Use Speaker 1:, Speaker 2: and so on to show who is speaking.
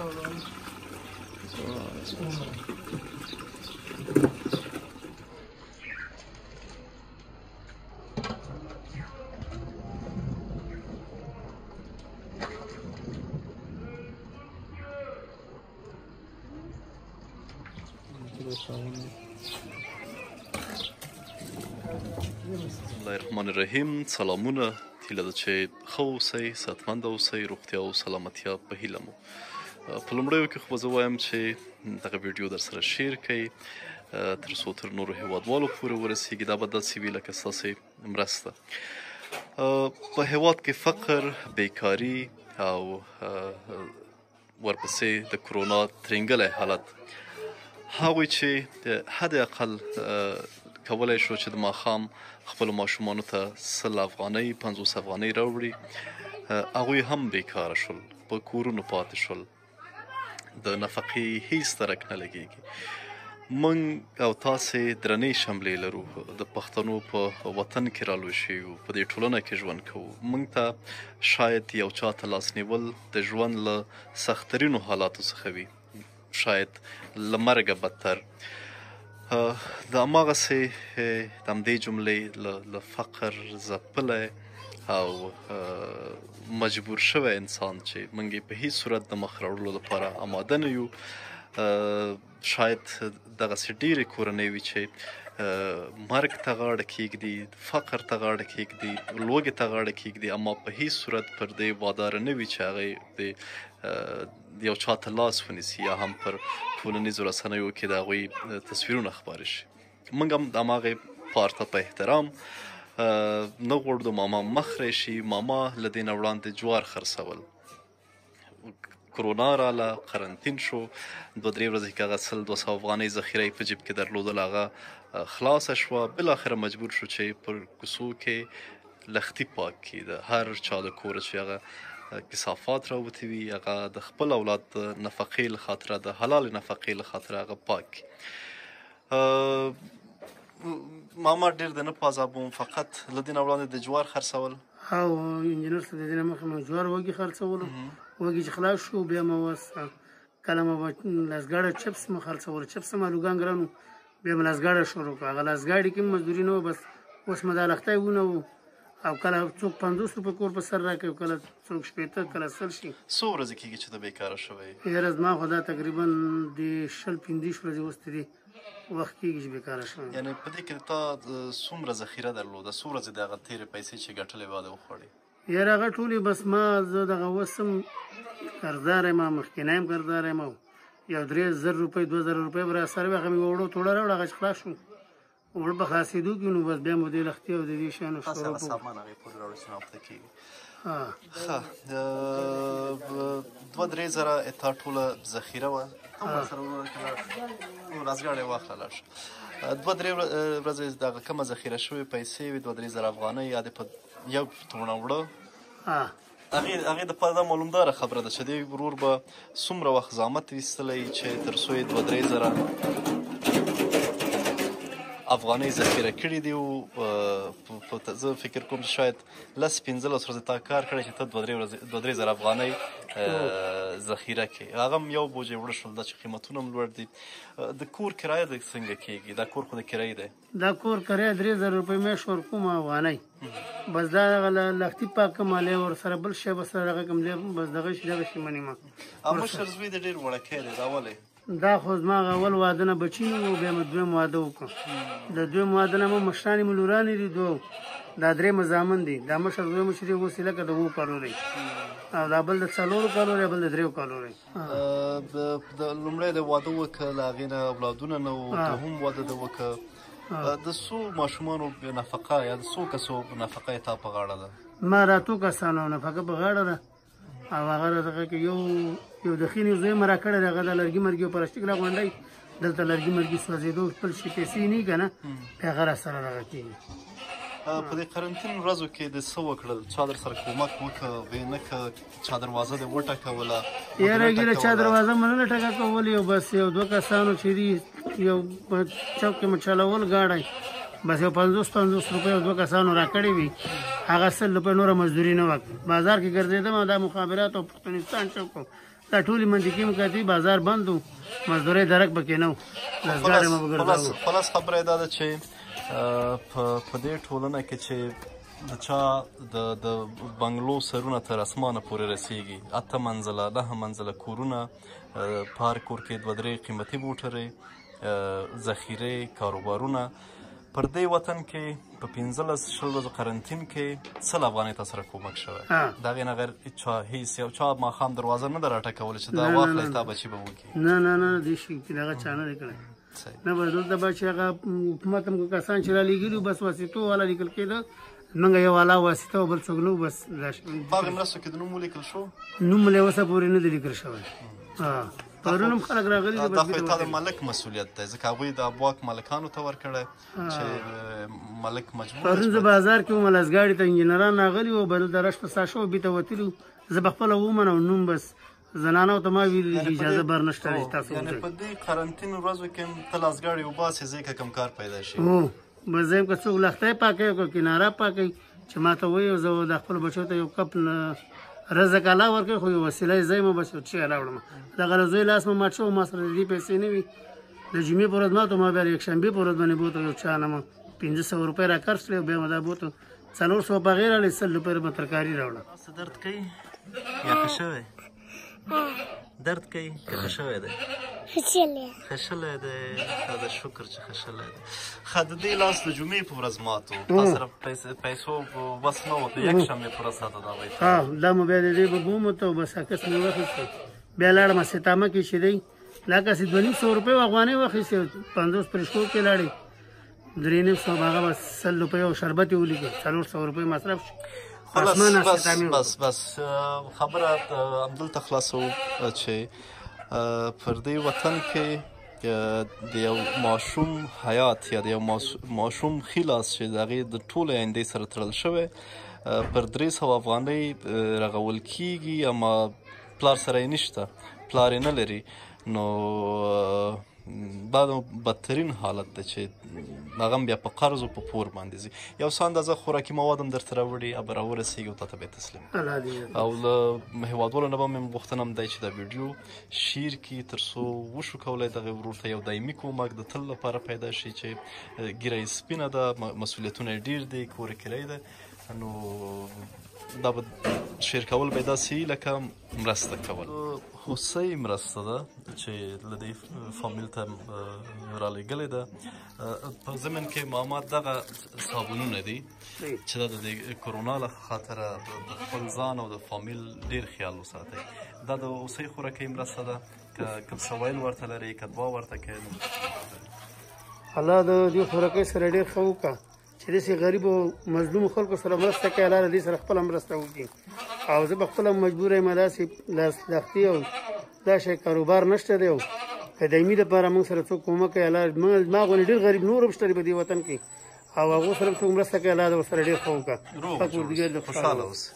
Speaker 1: الله الرحمن الرحیم. سلامونه، هیله ده چې ښه اوسئ، صحتمند اوسئ، روغتیا او سلامتیا په هیله مو. په لومړیو کې خو به زه وایم چې دغه ویډیو در سره شیر کړئ تر څو تر نورو هیوادوالو پورې ورسیږي. دا به داسې وي لکه ستاسې مرسته. په هیواد کې فقر، بیکاري او ورپسې د کرونا ترینګلی حالت هغوی چې حد اقل کولی شو چې د ماښام خپلو ماشومانو ته 100 افغانۍ 50 افغانۍ راوړي، هغوی هم بیکاره شول، په کورونو پاتې شول، د نفقې هیڅ درک نه لګېږي. موږ او تاسې درنې شملې لرو، د پښتنو په وطن کې رالوی شوي یو، په دې ټولنه کې ژوند کوو. موږ ته شاید یو چا ته لاس نیول د ژوند له سختترینو حالاتو څخه وي، شاید له مرګه بدتر. د هماغسې د همدې جملې له فقر ځپلی او مجبور شوی انسان چې موږ یې په هیڅ صورت د مخ راوړلو لپاره آماده نه یو. شاید دغسې ډېرې کورنۍ وي چې مرګ ته غاړه کېږدي، فقر ته غاړه کېږدي، لوږې ته غاړه کېږدي، اما په هیڅ صورت پر دې واداره نه وي چې هغې د یو چا ته لاس ونیسي یا هم پر ټولنیزو رسنیو کې د هغوی تصویرونه خپاره شي. موږ هم د هماغې پار ته په احترام نه غواړو د ماما مخ راشي. ماما له دې نه وړاندې جوار خرڅول، کرونا راله، قرنطین شو، 2-3 ورځې کې هغه 100-200 افغانۍ ذخیره یې په جیب کې درلودل، هغه خلاصه شوه. بالاخره مجبور شو چې پر کوڅو کې لښتي پاک کړي، د هر چا د کوره چې هغه کثافات راوتي وي، هغه د خپل اولاد د نفقې له خاطره، د حلال نفقې له خاطره هغه پاک کړي. ماما ډېر د نه په عذاب وم، فقط له دې نه وړاندې د جوار خرڅول
Speaker 2: او انجینر صاحب د دې نه مخکې مو جوار وږي خرڅولو، وږي چې خلاص شو بیا مو اوس کله مو لسګاډه چپس مو خرڅولو، چپس هم الوګان ګران، بیا مو لسګاډه شروع کړه. هغه لسګاډي کې مزدوري نه وه، بس اوس مو دا لښتی ونیو او کله څوک 50 روپۍ کور په سر راکوي، کله څوک 80، کله 100 شي.
Speaker 1: څو ورځې کېږي چې ته بیکاره شوی یې؟
Speaker 2: یاره زما خو دا تقریبا د 20-25 ورځې اوس د دې وخت کېږي چې بیکاره شوی.
Speaker 1: یعنې په دې کې تا څومره ذخیره درلوده؟ څو ورځې د هغه تېرې پیسې چې ګټلې وه د وخوړې؟
Speaker 2: یاره هغه ټولې بس ما زه دغه اوس هم قرضدار یم، مخکینی هم قرضدار یم، او یو 3000 روپۍ 2000 روپۍ به راسره وي، هغه مې وړو توړه راوړه، هغه چې خلاص شو، وړه په خلاصېدو کې نو بس بیا مو دې لښتې او د دې شیانو شروع
Speaker 1: تاسې هغه سامان هغې پورې راوړئ چې ناوخته کېږي. ښه، 2-3 زره تا ټوله ذخیره وه، هم ورسره رازګاډی واخله لاړ شه. 2-3 ورځې دغه کومه ذخیره شوې پیسې وې، 2-3 زره افغانۍ، یا دې په یو تومنه وړه، هغې دپاره دا معلومداره خبره ده چې دې ورور به څومره وخت زحمت ایستلی چې تر څو یې 2-3 زره افغانۍ ذخیره کړي دي. زه فکر کوم چې شاید 10-15 ورځې تا کار کړی چې ته 2-3 زره افغانۍ ذخیره کړې. هغه هم یو بوجۍ وړه شول، دا چې قیمتونه هم لوړ دي. د کور کرایه د څنګه کېږي؟ دا کور خو د کرایې دی.
Speaker 2: دا کور کرایه 3000 روپۍ میاشت ورکوم افغانۍ، بس دا دغه لښتي پاک کوم هلی ورسره بل شی به سره دغه کوم بس دغه شي دغه شي منیمه.
Speaker 1: مشر زوی د ډېر وړکی دی، دا ولې؟
Speaker 2: دا خو زما اول واده نه بچي نه وو، بیا مې دویم واده وکړو. د دویم واده نه مو مشرانې مې لورانې دي دوه، دا 3 مزامن دي. دا مشر دویم مشر یې اوس یې لکه د 7 کالو دی، او دا بل د 4 کالو دی، بل د 3 کالو دی.
Speaker 1: لومړی د واده وکړه، له هغې نه اولادونه نه وو، دوهم واده د وکړه. د څو ماشومانو نفقه یا د څو کسو نفقه یې تا په غاړه ده؟
Speaker 2: ما را 2 کسانو نفقه په غاړه ده، او هغه دغه کې یو د خینې زوی مې راکړی دی، هغه د لرګي مرګي او پلاستیک راغونډی، دلته لرګي مرګي سوځېدو خپل شي پیسې نه وي که نه، بیا هغه راسره دغه کېږي.
Speaker 1: په دې قرنطین ورځو کې د څه وکړل؟ چا در سره کومک وکړه؟ ویې نه که چا دروازه دې وټکوله؟
Speaker 2: یاره ګیره چا دروازه مې نه ټکه کول، یو بس 1-2 کسانو چې دي یو په چوک کې مې چلول ګاډی، بس یو 50 روپۍ 2 کسانو راکړې وي، هغه 100 روپۍ نوره مزدوري نه وکړه. بازار کې ګرځېدم، دا مخابرات او پښتونستان چوک دا ټولې منطقي مکاتبې بازار بند و مزدورۍ درک پکې نه و لسګاډی مو به ګرځاوه.
Speaker 1: خلاص خبره یې دا ده چې په دې ټولنه کې چې د چا د بنګلو سرونه تر اسمانه پورې رسیږي، 8 منزله 9 منزله کورونه، په هر کور کې 2-3 قیمتي موټرې، ذخیرې، کاروبارونه، پر دې وطن کې په 15-20 ورځو قرنطین کې 100 افغانۍ تاسو سره کومک شوی. د هغې نه غیر چا هېڅ یو چا ماښام دروازه نه ده راټکولی چې دا واخلی ستا بچي به وکړي.
Speaker 2: نه دې شي کې دغه چا نه دی کړی. نه به دلته به چې هغه حکومت هم کسان چې رالیږلي وو بس واسطو والا لیکل کېده، موږ یو والا واسطه او بل څوک نه و. بس
Speaker 1: په هغې مرستو کې د نوم ولیکل شو؟
Speaker 2: نوم له اوسه پورې نه دی لیکل شوی. پرون هم خلک راغلي دي.
Speaker 1: دا خو تا د ملک مسؤلیت دی ځکه هغوی د ابواک ملکانو ته ورکړی چې ملک مجبور.
Speaker 2: پرون زه بازار کې وم لسګاډي ته انجینران راغلي وو، بل د رش په ساشو بیته وتلي وو. زه به خپله ومنم نوم بس زنانو ته ما ویلي چې اجازه بر نشته چې تاسو
Speaker 1: یعنې په دې قرنطین ورځو کې ته لسګاډي وباسې ځکه کم کار پیدا شي.
Speaker 2: هو بس زه یم که څوک لښتی پاکوي که کناره پاکوي چې ما ته وایي زه د خپلو بچو ته یو کپ رزق الله ورکوي خو یو وسیله یې زه یم بس یو څه یې راوړم. دغه زوی لاس مې مات شو، ما سره د دې پیسې نه وي. د جمعې په ورځ ماته ما بیا د یکشنبې په ورځ باندې بوته یو چا نه مې 1500 روپۍ را خرڅ کړې، بیا مې دا بوته 400 په هغې راغلې، 100 روپۍ به ترکاري راوړه.
Speaker 1: درد کوي یا ښه شوی؟ درد کوي که ښه شوی دی؟ ښه شوی دی. دا شکر چې ښه شوی دی. ښه د دې لاس د جمعې په ورځ مات و، تا سره پیسو بس نه و، د یکشنبې په ورځ ساته دا وایي.
Speaker 2: دا مو بیا د دې به بوموته او بس عکس مې واخیستو. بیا لاړم سیتامه کې چې دی لکه چې 200 روپۍ افغانۍ واخیستې، 50 پرشکو کې لاړې، 300 هغه بس 100 روپۍ او شربت یې ولیکل، 400 روپۍ مصرف شو.
Speaker 1: بس خبره همدلته خلاصو چې پر دې وطن کې د یو ماشوم حیات یا د یو ماشوم ښي لاس چې د هغې د ټولې آیندې سره تړل شوی پر 300 افغانۍ رغول کېږي، اما پلار سره یې نشته، پلار یې نه لري، نو دا د بدترین حالت دی چې هغه هم بیا په قرض او په پور باندې ځي. یو څه اندازه خوراکي مواد هم درته راوړي او به راورسېږي او تا ته به یې تسلیم او له هېوادوالو نه به مې غوښتنه هم دی چې دا ویډیو شیر کړي تر څو وشو کولی دغه ورور ته یو دایمي کومک د تل لپاره پیدا شي چې ږیره یې سپینه ده، مسؤلیتونه یې ډېر دي، کور یې کرایي ده، نو دا به شیر کول به یې داسې لکه مرسته کول. هوسۍ مرسته ده چې له دې فامیل ته رالیږلې ده. په ضمن کې ماما دغه صابونونه دي چې دا د کرونا له خاطره د خپل ځان او د فامیل ډېر خیال وساتئ. دا د هوسۍ خوراکۍ مرسته ده، که کپسه ویل ورته لري، که دوا ورته کوي.
Speaker 2: الله د دې خوراکۍ سره ډېر ښه وکړه چې داسې غریب او مظلومو خلکو سره مرسته کوي، الله د دې سره خپله مرسته وکړي. او زه به خپله مجبوره یم داسې لاسلختي او دا شی کاروبار نشته دی او که دایمي دپاره موږ سره څوک کومک کوي، الله ما غوندې ډېر غریب نور هم شته دي په دې وطن کې او هغو سره څوک مرسته کوي، الله د ورسره ډېر ښه وکړه.
Speaker 1: خوشحاله اوسه.